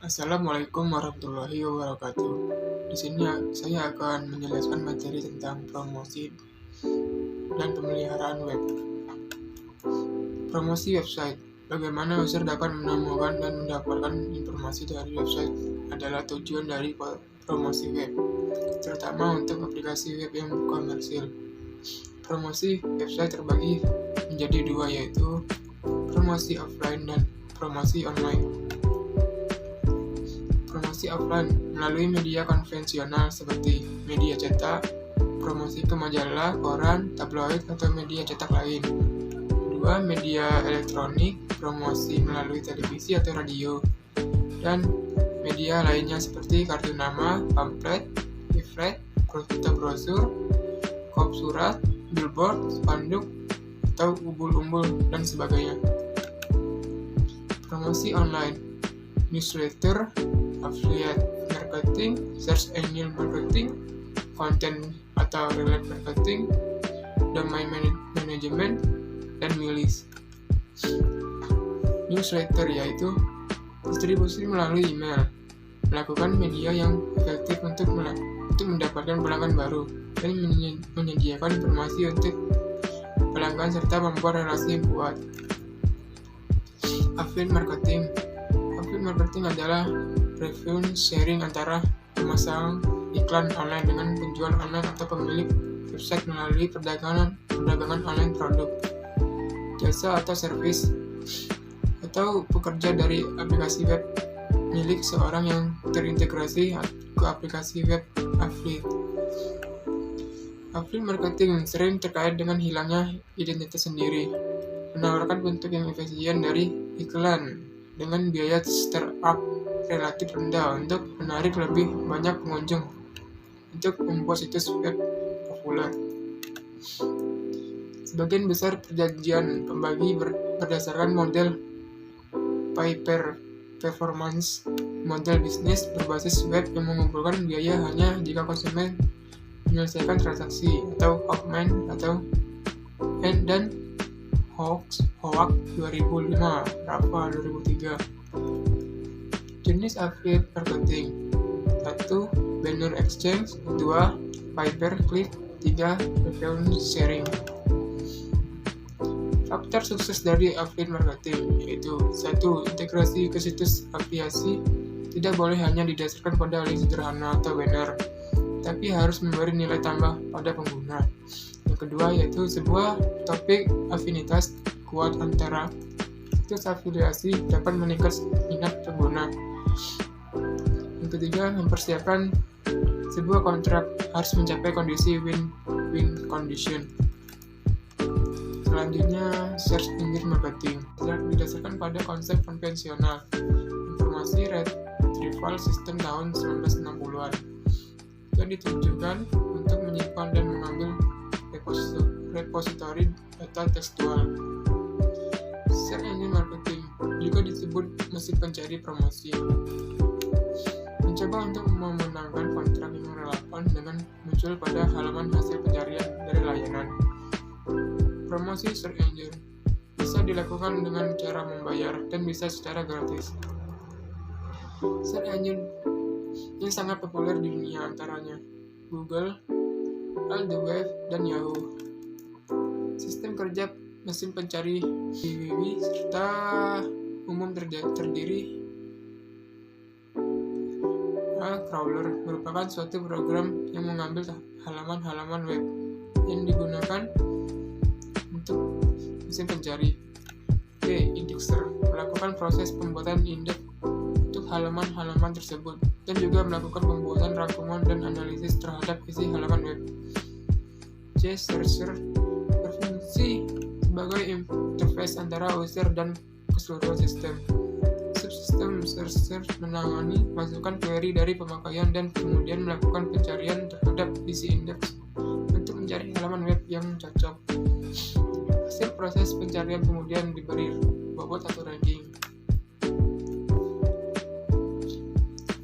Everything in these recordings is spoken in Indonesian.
Assalamualaikum warahmatullahi wabarakatuh. Di sini saya akan menjelaskan materi tentang promosi dan pemeliharaan web. Promosi website. Bagaimana user dapat menemukan dan mendapatkan informasi dari website adalah tujuan dari promosi web, terutama untuk aplikasi web yang komersil. Promosi website terbagi menjadi dua, yaitu promosi offline dan promosi online. Promosi offline melalui media konvensional seperti media cetak, promosi ke majalah, koran, tabloid, atau media cetak lain. Kedua, media elektronik, promosi melalui televisi atau radio, dan media lainnya seperti kartu nama, pamflet, leaflet, brosur, kop surat, billboard, spanduk, atau umbul-umbul, dan sebagainya. Promosi online, newsletter, affiliate marketing, search engine marketing, content atau relate marketing, domain management, dan milis. Newsletter yaitu distribusi melalui email, melakukan media yang efektif untuk mendapatkan pelanggan baru dan menyediakan informasi untuk pelanggan serta membuat relasi yang kuat. Affiliate marketing adalah revenue sharing antara pemasang iklan online dengan penjual online atau pemilik website melalui perdagangan online produk, jasa atau service, atau pekerja dari aplikasi web milik seorang yang terintegrasi ke aplikasi web affiliate. Affiliate marketing sering terkait dengan hilangnya identitas sendiri, menawarkan bentuk yang efisien dari iklan dengan biaya startup relatif rendah untuk menarik lebih banyak pengunjung untuk membuat situs web populer. Sebagian besar perjanjian pembagi berdasarkan model pay-per-performance model bisnis berbasis web yang mengumpulkan biaya hanya jika konsumen menyelesaikan transaksi, atau Hoffman atau dan Hoax 2005, Rafa 2003. Jenis affiliate marketing: 1. Banner exchange, 2. pay-per-click, 3. revenue sharing. Faktor sukses dari affiliate marketing yaitu 1. Integrasi ke situs afiliasi tidak boleh hanya didasarkan pada link sederhana atau banner, tapi harus memberi nilai tambah pada pengguna. Yang kedua yaitu sebuah topik afinitas kuat antara situs afiliasi dapat meningkat minat pengguna. Yang ketiga, mempersiapkan sebuah kontrak harus mencapai kondisi win-win condition. Selanjutnya, search engine marketing didasarkan pada konsep konvensional informasi retrieval system tahun 1960-an yang ditujukan untuk menyimpan dan mengambil repositori data tekstual. Search engine marketing juga disebut mesin pencari promosi, mencoba untuk memenangkan kontrak yang relevan dengan muncul pada halaman hasil pencarian dari layanan. Promosi search engine bisa dilakukan dengan cara membayar dan bisa secara gratis. Search engine yang sangat populer di dunia antaranya Google, Web, dan Yahoo. Sistem kerja mesin pencari www serta umum terdiri crawler merupakan suatu program yang mengambil halaman-halaman web yang digunakan untuk mesin pencari. B. Indexer melakukan proses pembuatan indeks untuk halaman-halaman tersebut dan juga melakukan pembuatan rangkuman dan analisis terhadap isi halaman web. C. Searcher berfungsi sebagai interface antara user dan keseluruhan sistem. Subsistem searcher menangani masukan query dari pemakaian dan kemudian melakukan pencarian terhadap isi indeks untuk mencari halaman web yang cocok. Hasil proses pencarian kemudian diberi bobot atau ranking.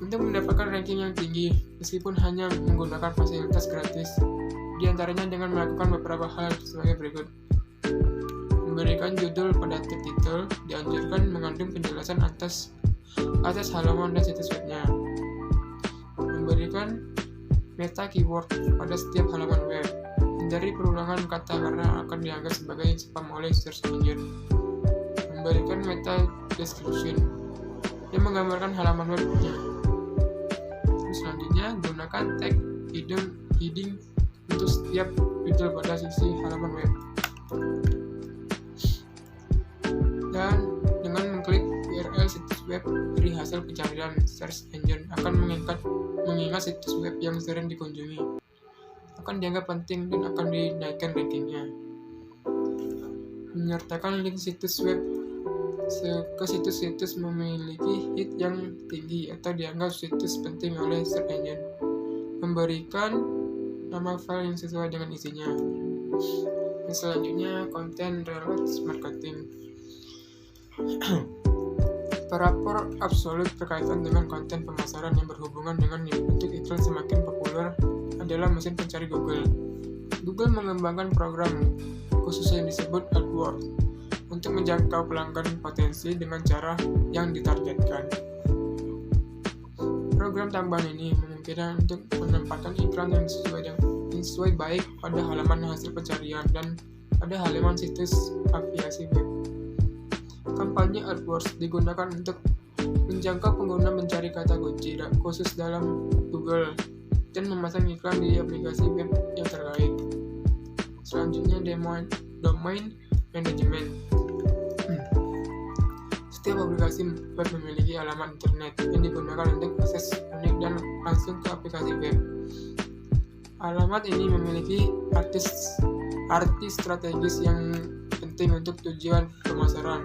Untuk mendapatkan ranking yang tinggi, meskipun hanya menggunakan fasilitas gratis, di antaranya dengan melakukan beberapa hal sebagai berikut. Memberikan judul pada titel, dianjurkan mengandung penjelasan atas akses halaman dan situs webnya. Memberikan meta keyword pada setiap halaman web. Hindari perulangan kata karena akan dianggap sebagai spam oleh search engine. Memberikan meta description yang menggambarkan halaman webnya. Selanjutnya, gunakan tag heading untuk setiap titel pada sisi halaman web. Dan dengan mengklik URL situs web dari hasil pencarian search engine akan mengingat situs web yang sering dikunjungi, akan dianggap penting dan akan dinaikkan rankingnya. Menyertakan link situs web ke situs-situs memiliki hit yang tinggi atau dianggap situs penting oleh search engine. Memberikan nama file yang sesuai dengan isinya. Dan selanjutnya, content relevance marketing. Rapor absolut berkaitan dengan konten pemasaran yang berhubungan dengan bentuk iklan semakin populer adalah mesin pencari Google. Google mengembangkan program khusus yang disebut AdWords untuk menjangkau pelanggan potensi dengan cara yang ditargetkan. Program tambahan ini memungkinkan untuk menempatkan iklan yang sesuai baik pada halaman hasil pencarian dan pada halaman situs afiliasi web. Kampanye AdWords digunakan untuk menjangkau pengguna mencari kata kunci khusus dalam Google dan memasang iklan di aplikasi web yang terkait. Selanjutnya, domain management. Setiap aplikasi web memiliki alamat internet yang digunakan untuk akses unik dan langsung ke aplikasi web. Alamat ini memiliki arti strategis yang penting untuk tujuan pemasaran.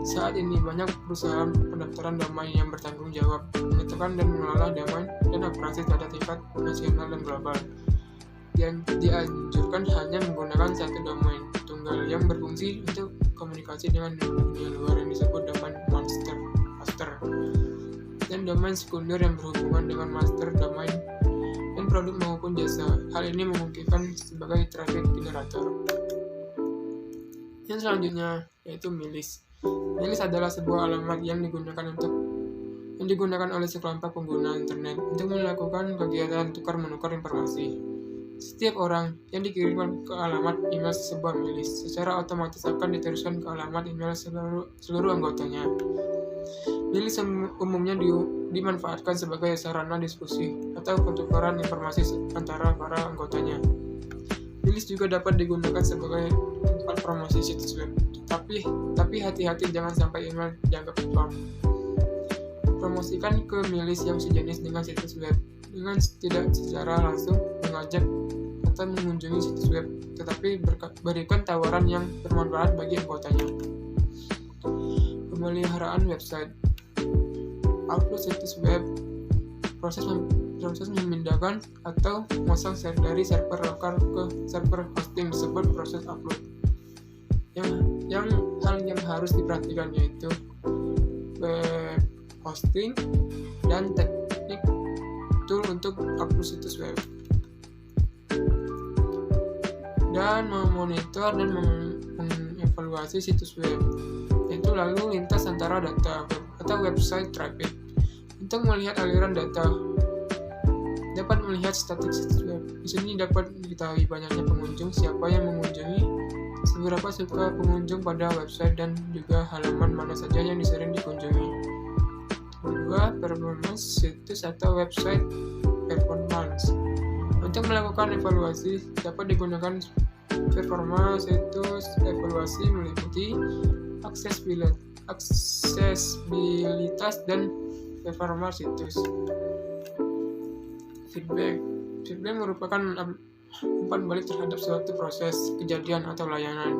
Saat ini banyak perusahaan pendaftaran domain yang bertanggung jawab menentukan dan mengelola domain dan operasi pada tingkat nasional dan global. Yang dianjurkan hanya menggunakan satu domain tunggal yang berfungsi untuk komunikasi dengan dunia luar yang disebut domain master, dan domain sekunder yang berhubungan dengan master domain dan produk maupun jasa. Hal ini memungkinkan sebagai traffic generator. Yang selanjutnya yaitu milis. Milis adalah sebuah alamat yang digunakan oleh sekelompok pengguna internet untuk melakukan kegiatan tukar-menukar informasi. Setiap orang yang dikirimkan ke alamat email sebuah milis secara otomatis akan diteruskan ke alamat email seluruh anggotanya. Milis umumnya dimanfaatkan sebagai sarana diskusi atau pertukaran informasi antara para anggotanya. Milis juga dapat digunakan sebagai tempat promosi situs web, tapi hati-hati jangan sampai email dianggap spam. Promosikan ke milis yang sejenis dengan situs web dengan tidak secara langsung mengajak atau mengunjungi situs web, tetapi berikan tawaran yang bermanfaat bagi anggotanya. Pemeliharaan website. Upload situs web. Proses memindahkan atau memasang dari server lokal ke server hosting disebut proses upload. Hal yang harus diperhatikan yaitu web hosting dan teknik tool untuk upload situs web, dan memonitor dan mengevaluasi situs web, yaitu lalu lintas antara data web atau website traffic untuk melihat aliran data. Dapat melihat status situs web. Di sini dapat diketahui banyaknya pengunjung, siapa yang mengunjungi, seberapa suka pengunjung pada website, dan juga halaman mana saja yang sering dikunjungi. Kedua, performance situs atau website performance. Untuk melakukan evaluasi dapat digunakan performa situs. Evaluasi meliputi aksesibilitas dan performa situs. Feedback merupakan umpan balik terhadap suatu proses, kejadian, atau layanan.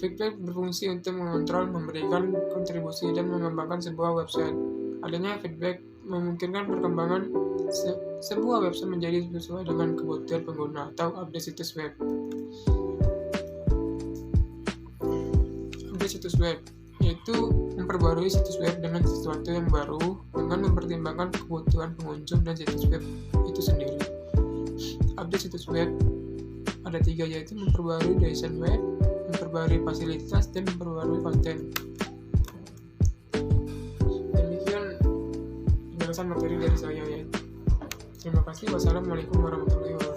Feedback berfungsi untuk mengontrol, memberikan kontribusi, dan mengembangkan sebuah website. Adanya feedback memungkinkan perkembangan sebuah website menjadi sesuai dengan kebutuhan pengguna atau update situs web. Update situs web yaitu memperbarui situs web dengan sesuatu yang baru dengan mempertimbangkan kebutuhan pengunjung dan situs web itu sendiri. Update situs web ada 3, yaitu memperbarui desain web, memperbarui fasilitas, dan memperbarui konten. materi dari saya ya. Terima kasih. Wassalamualaikum warahmatullahi wabarakatuh.